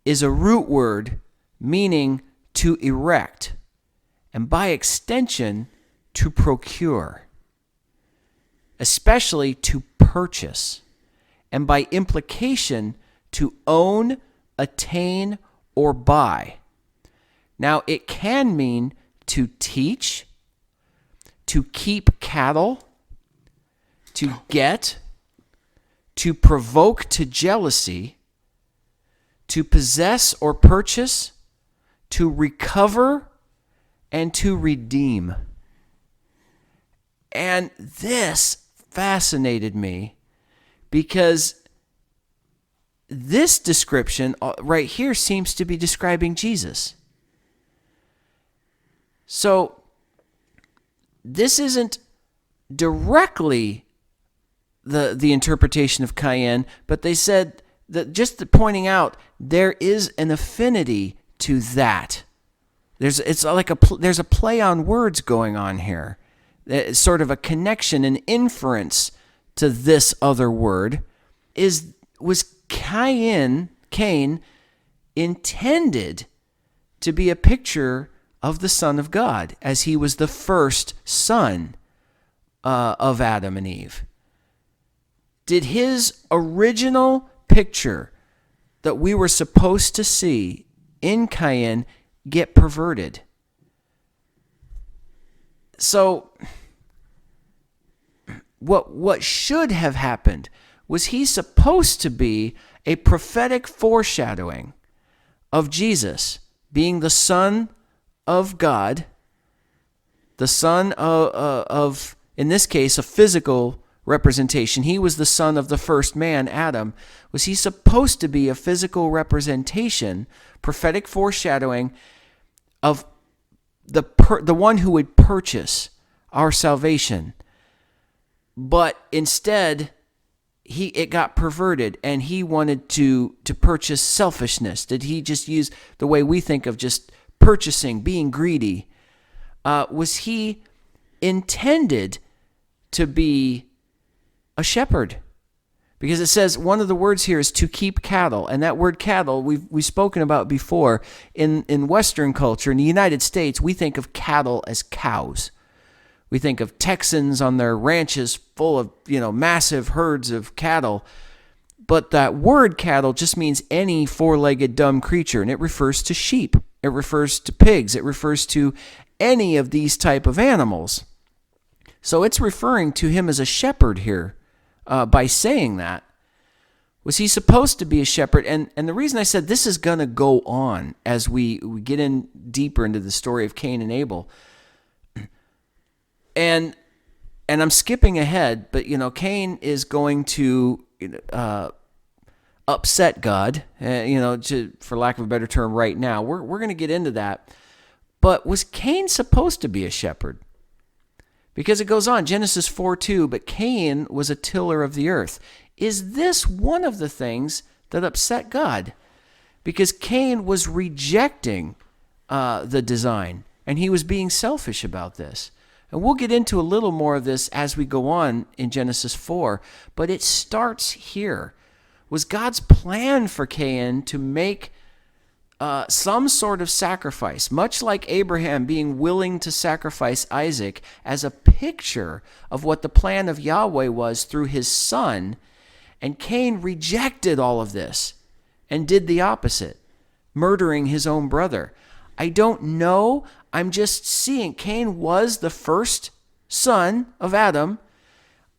is a root word meaning to erect, and by extension, to procure, especially to purchase, and by implication, to own, attain, or buy. Now, it can mean to teach, to keep cattle, to get, to provoke to jealousy, to possess or purchase, to recover, and to redeem. And this fascinated me because this description right here seems to be describing Jesus. So this isn't directly the interpretation of Cain, but they said that just pointing out there is an affinity to that. There's a play on words going on here. It's sort of a connection, an inference to this other word. Was Cain intended to be a picture of the Son of God, as he was the first son of Adam and Eve? Did his original picture that we were supposed to see in Cain get perverted? So what should have happened was he supposed to be a prophetic foreshadowing of Jesus being the Son of God, the son of in this case, a physical representation. He was the son of the first man, Adam. Was he supposed to be a physical representation, prophetic foreshadowing of the one who would purchase our salvation? But instead, it got perverted, and he wanted to purchase selfishness. Did he just use the way we think of just purchasing, being greedy? Was he intended to be a shepherd? Because it says one of the words here is to keep cattle, and that word cattle we've spoken about before. In Western culture, in the United States, we think of cattle as cows. We think of Texans on their ranches full of, massive herds of cattle. But that word cattle just means any four-legged dumb creature, and it refers to sheep. It refers to pigs. It refers to any of these type of animals. So it's referring to him as a shepherd here by saying that. Was he supposed to be a shepherd? And the reason I said this is going to go on as we get in deeper into the story of Cain and Abel. And I'm skipping ahead, but Cain is going to upset God, for lack of a better term, right now. We're going to get into that. But was Cain supposed to be a shepherd? Because it goes on, Genesis 4:2, but Cain was a tiller of the earth. Is this one of the things that upset God? Because Cain was rejecting the design, and he was being selfish about this. And we'll get into a little more of this as we go on in Genesis 4, but it starts here. Was God's plan for Cain to make some sort of sacrifice, much like Abraham being willing to sacrifice Isaac, as a picture of what the plan of Yahweh was through his son? And Cain rejected all of this and did the opposite, murdering his own brother. I don't know. I'm just seeing Cain was the first son of Adam.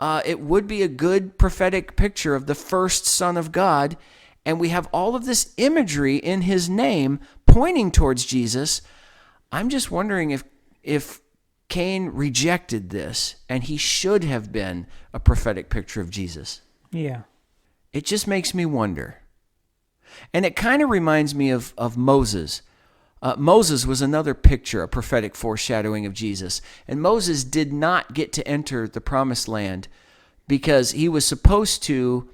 It would be a good prophetic picture of the first son of God. And we have all of this imagery in his name pointing towards Jesus. I'm just wondering if Cain rejected this, and he should have been a prophetic picture of Jesus. Yeah. It just makes me wonder. And it kind of reminds me of Moses. Moses was another picture, a prophetic foreshadowing of Jesus. And Moses did not get to enter the promised land because he was supposed to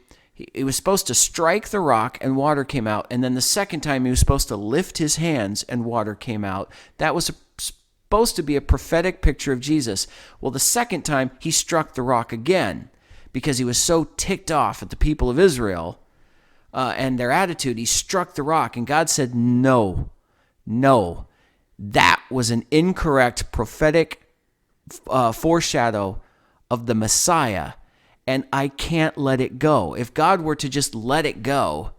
strike the rock and water came out. And then the second time he was supposed to lift his hands and water came out. That was supposed to be a prophetic picture of Jesus. Well, the second time he struck the rock again because he was so ticked off at the people of Israel and their attitude. He struck the rock, and God said, no, that was an incorrect prophetic foreshadow of the Messiah, and I can't let it go. If God were to just let it go,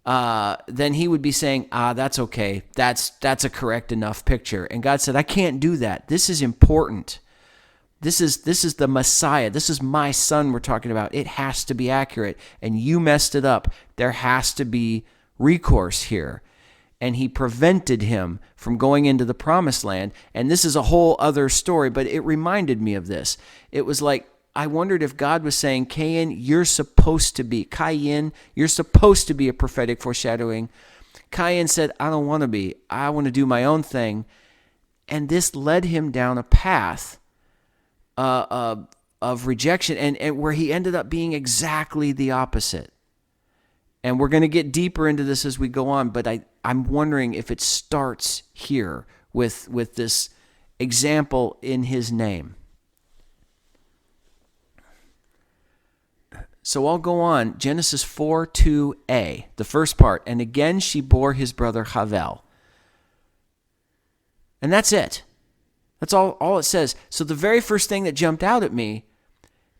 then he would be saying, that's okay. That's a correct enough picture. And God said, I can't do that. This is important. This is the Messiah. This is my son we're talking about. It has to be accurate. And you messed it up. There has to be recourse here. And he prevented him from going into the promised land. And this is a whole other story, but it reminded me of this. It was like, I wondered if God was saying, Cain, you're supposed to be a prophetic foreshadowing. Cain said, I don't want to be. I want to do my own thing. And this led him down a path of rejection, and where he ended up being exactly the opposite. And we're going to get deeper into this as we go on, but I'm wondering if it starts here with this example in his name. So I'll go on. Genesis 4:2a, the first part. And again she bore his brother Havel. And that's it. That's all it says. So the very first thing that jumped out at me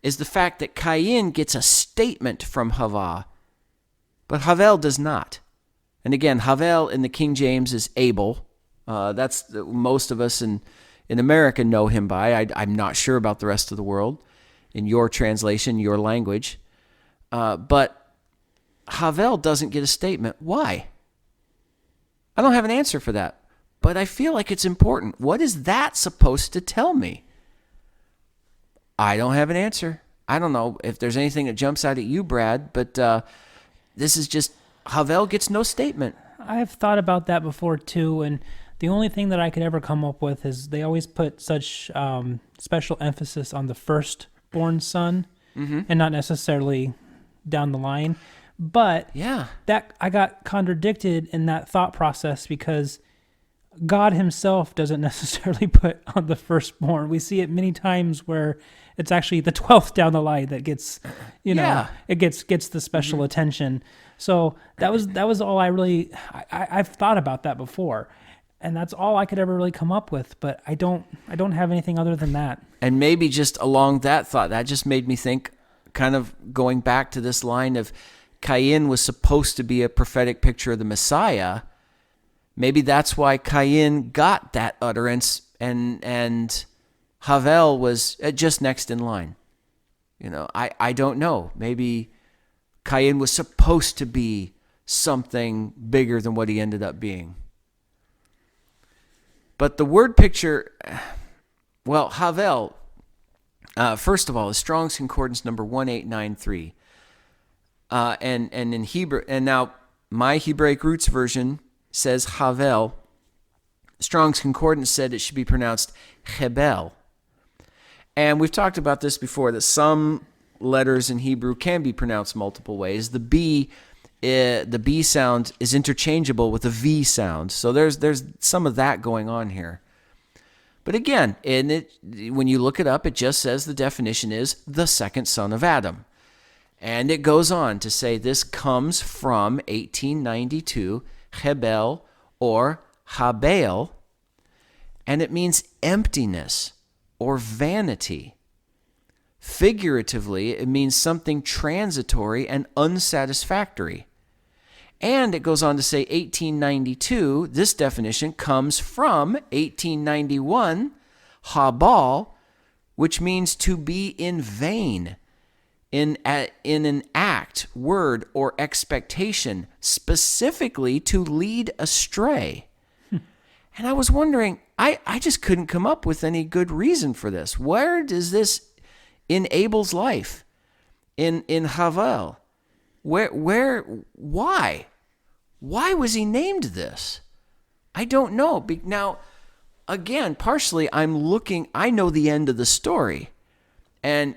is the fact that Cain gets a statement from Hava, but Havel does not. And again, Havel in the King James is Abel. That's most of us in America know him by. I'm not sure about the rest of the world in your translation, your language. But Havel doesn't get a statement. Why? I don't have an answer for that, but I feel like it's important. What is that supposed to tell me? I don't have an answer. I don't know if there's anything that jumps out at you, Brad, but this is just, Havel gets no statement. I've thought about that before too, and the only thing that I could ever come up with is they always put such special emphasis on the firstborn son, and not necessarily down the line. But that I got contradicted in that thought process because God himself doesn't necessarily put on the firstborn. We see it many times where it's actually the 12th down the line that gets, it gets the special attention. So that was all I've thought about that before. And that's all I could ever really come up with, but I don't have anything other than that. And maybe just along that thought, that just made me think, kind of going back to this line of Cain was supposed to be a prophetic picture of the Messiah. Maybe that's why Cain got that utterance, and Havel was just next in line. I don't know. Maybe Cain was supposed to be something bigger than what he ended up being. But the word picture, well, Havel, first of all, is Strong's Concordance number 1893. And in Hebrew, and now my Hebraic Roots version says Havel. Strong's Concordance said it should be pronounced Hebel. And we've talked about this before, that some letters in Hebrew can be pronounced multiple ways. The B sound is interchangeable with the V sound. So there's some of that going on here. But again, when you look it up, it just says the definition is the second son of Adam. And it goes on to say this comes from 1892, Hebel or Habel, and it means emptiness or vanity. Figuratively, it means something transitory and unsatisfactory. And it goes on to say 1892, this definition comes from 1891, Habal, which means to be in vain, in an act, word, or expectation, specifically to lead astray. And I was wondering, I just couldn't come up with any good reason for this. Where does this in Abel's life, in Havel, why was he named this? I don't know. Now, again, partially I know the end of the story, and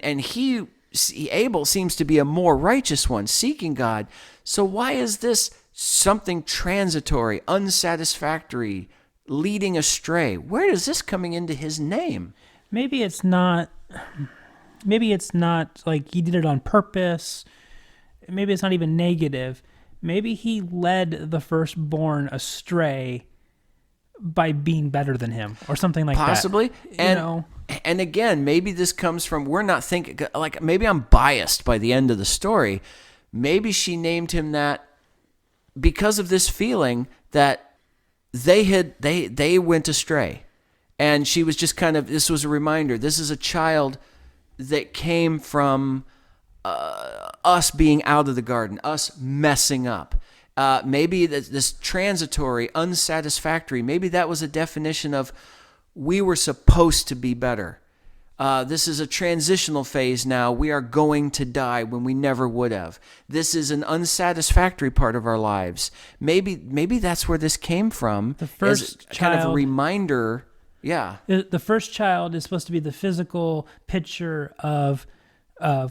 Abel seems to be a more righteous one, seeking God. So why is this something transitory, unsatisfactory, leading astray? Where is this coming into his name? Maybe it's not like he did it on purpose. Maybe it's not even negative. Maybe he led the firstborn astray by being better than him or something like Possibly. that. Possibly. And again, maybe this comes from, we're not thinking, like maybe I'm biased by the end of the story. Maybe she named him that because of this feeling that they went astray. And she was just this was a reminder. This is a child that came from us being out of the garden, us messing up. Maybe this transitory, unsatisfactory, maybe that was a definition of we were supposed to be better. This is a transitional phase now. We are going to die when we never would have. This is an unsatisfactory part of our lives. Maybe that's where this came from. The first as child, kind of a reminder. Yeah. The first child is supposed to be the physical picture of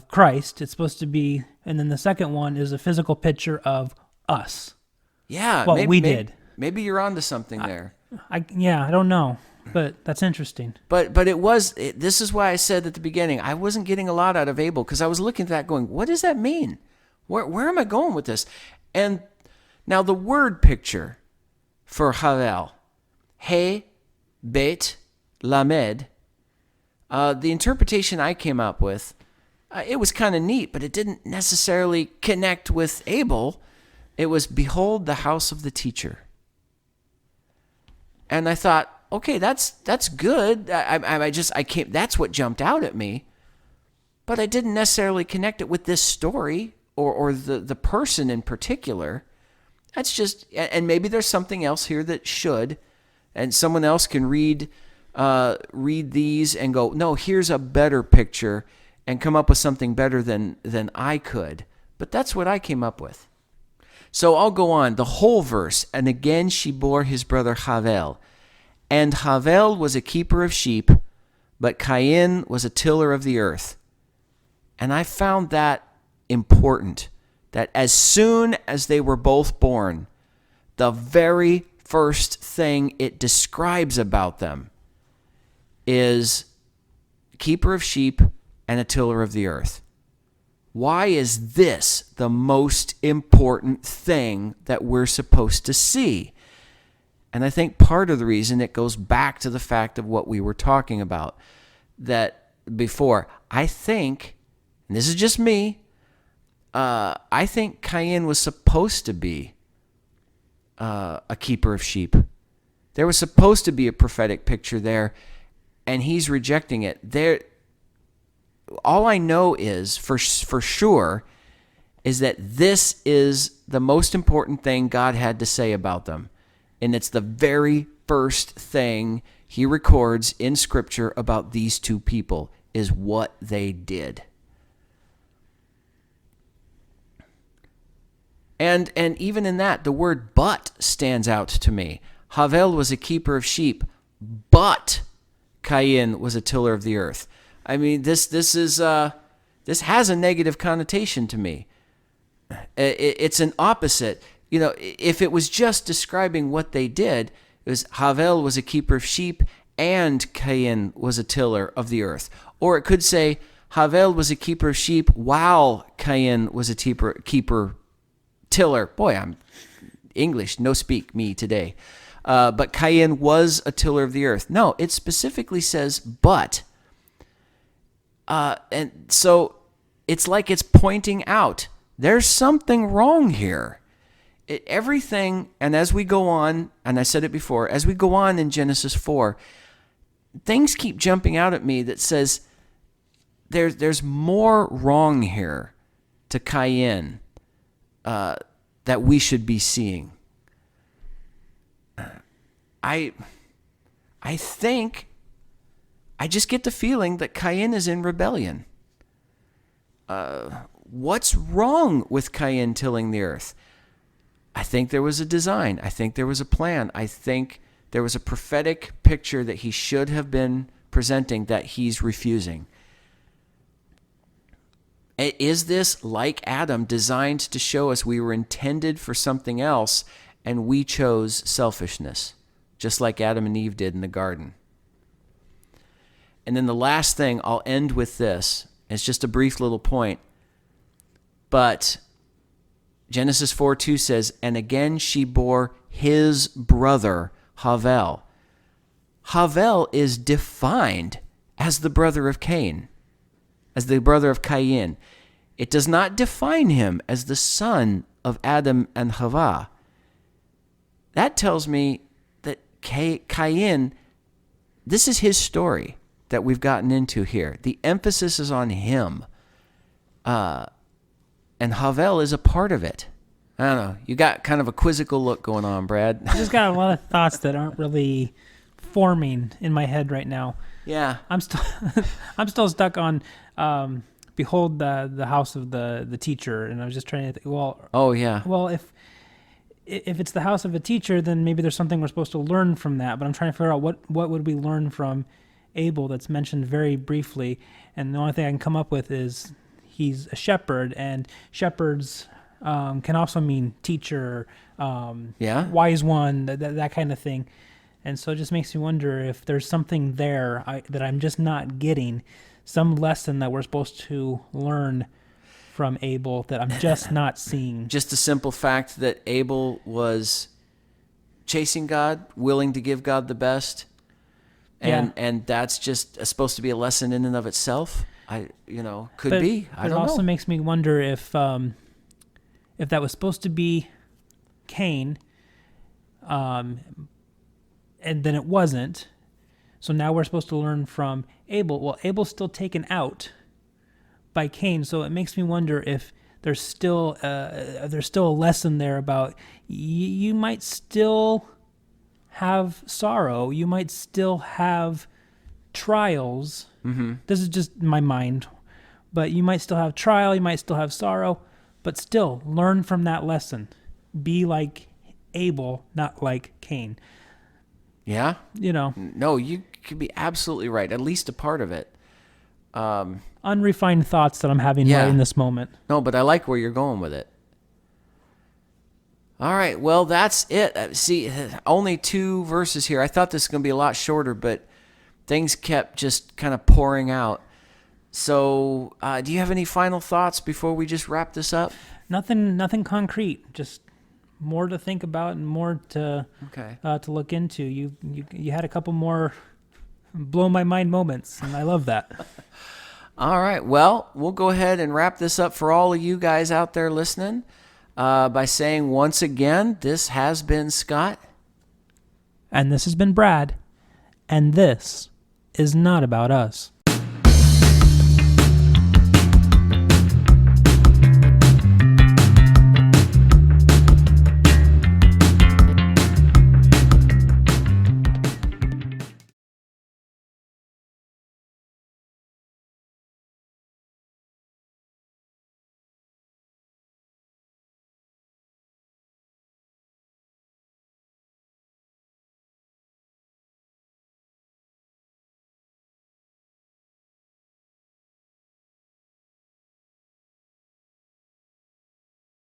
Christ. It's supposed to be, and then the second one is a physical picture of us. Yeah. What we did. Maybe you're onto something there. I don't know, but that's interesting. But this is why I said at the beginning, I wasn't getting a lot out of Abel, because I was looking at that going, what does that mean? Where am I going with this? And now the word picture for Havel, He Bet Lamed, the interpretation I came up with, it was kind of neat, but it didn't necessarily connect with Abel. It was, behold the house of the teacher. And I thought, okay, that's good. That's what jumped out at me. But I didn't necessarily connect it with this story or the person in particular. That's just, and maybe there's something else here that should, and someone else can read these and go, no, here's a better picture. and come up with something better than I could. But that's what I came up with. So I'll go on. The whole verse. And again she bore his brother Havel. And Havel was a keeper of sheep, but Cain was a tiller of the earth. And I found that important, that as soon as they were both born, the very first thing it describes about them is keeper of sheep and a tiller of the earth. Why is this the most important thing that we're supposed to see? And I think part of the reason it goes back to the fact of what we were talking about that before. I think, and this is just me, I think Cain was supposed to be a keeper of sheep. There was supposed to be a prophetic picture there, and he's rejecting it. All I know is, for sure, is that this is the most important thing God had to say about them. And it's the very first thing he records in Scripture about these two people, is what they did. And even in that, the word "but" stands out to me. Havel was a keeper of sheep, but Cain was a tiller of the earth. I mean, this has a negative connotation to me. It's an opposite. You know, if it was just describing what they did, it was Havel was a keeper of sheep and Cain was a tiller of the earth. Or it could say Havel was a keeper of sheep while Cain was a tiller. Boy, I'm English, no speak me today. But Cain was a tiller of the earth. No, it specifically says but. And so it's like it's pointing out there's something wrong here. Everything, and as we go on, and I said it before, as we go on in Genesis 4, things keep jumping out at me that says there's more wrong here to Cain that we should be seeing. I think, I just get the feeling that Cain is in rebellion. What's wrong with Cain tilling the earth? I think there was a design. I think there was a plan. I think there was a prophetic picture that he should have been presenting that he's refusing. Is this, like Adam, designed to show us we were intended for something else and we chose selfishness, just like Adam and Eve did in the garden? And then the last thing, I'll end with this. It's just a brief little point. But Genesis 4:2 says, and again she bore his brother Havel. Havel is defined as the brother of Cain, as the brother of Cain. It does not define him as the son of Adam and Hava. That tells me that Cain, this is his story that we've gotten into here. The emphasis is on him. And Havel is a part of it. I don't know. You got kind of a quizzical look going on, Brad. I just got a lot of thoughts that aren't really forming in my head right now. Yeah. I'm still stuck on behold the house of the teacher, and I was just trying to think, oh yeah. Well, if it's the house of a teacher, then maybe there's something we're supposed to learn from that, but I'm trying to figure out what would we learn from Abel that's mentioned very briefly, and the only thing I can come up with is he's a shepherd, and shepherds can also mean teacher, wise one, that kind of thing. And so it just makes me wonder if there's something there that I'm just not getting, some lesson that we're supposed to learn from Abel that I'm just not seeing. Just a simple fact that Abel was chasing God, willing to give God the best, and that's just supposed to be a lesson in and of itself. Could be. I don't know. It also makes me wonder if that was supposed to be Cain, and then it wasn't. So now we're supposed to learn from Abel. Well, Abel's still taken out by Cain, so it makes me wonder if there's still a lesson there about you might still have sorrow, you might still have trials. Mm-hmm. This is just my mind But you might still have trial, you might still have sorrow, but still learn from that lesson. Be like Abel, not like Cain. Yeah? You know, No, you could be absolutely right. At least a part of it. unrefined thoughts that I'm having Yeah. right in this moment. No, but I like where you're going with it. All right, well, that's it. See, only 2 verses here. I thought this was going to be a lot shorter, but things kept just kind of pouring out. So, do you have any final thoughts before we just wrap this up? Nothing concrete. Just more to think about and more to look into. You had a couple more blow my mind moments, and I love that. All right, well, we'll go ahead and wrap this up for all of you guys out there listening by saying once again, this has been Scott. And this has been Brad, and this is not about us.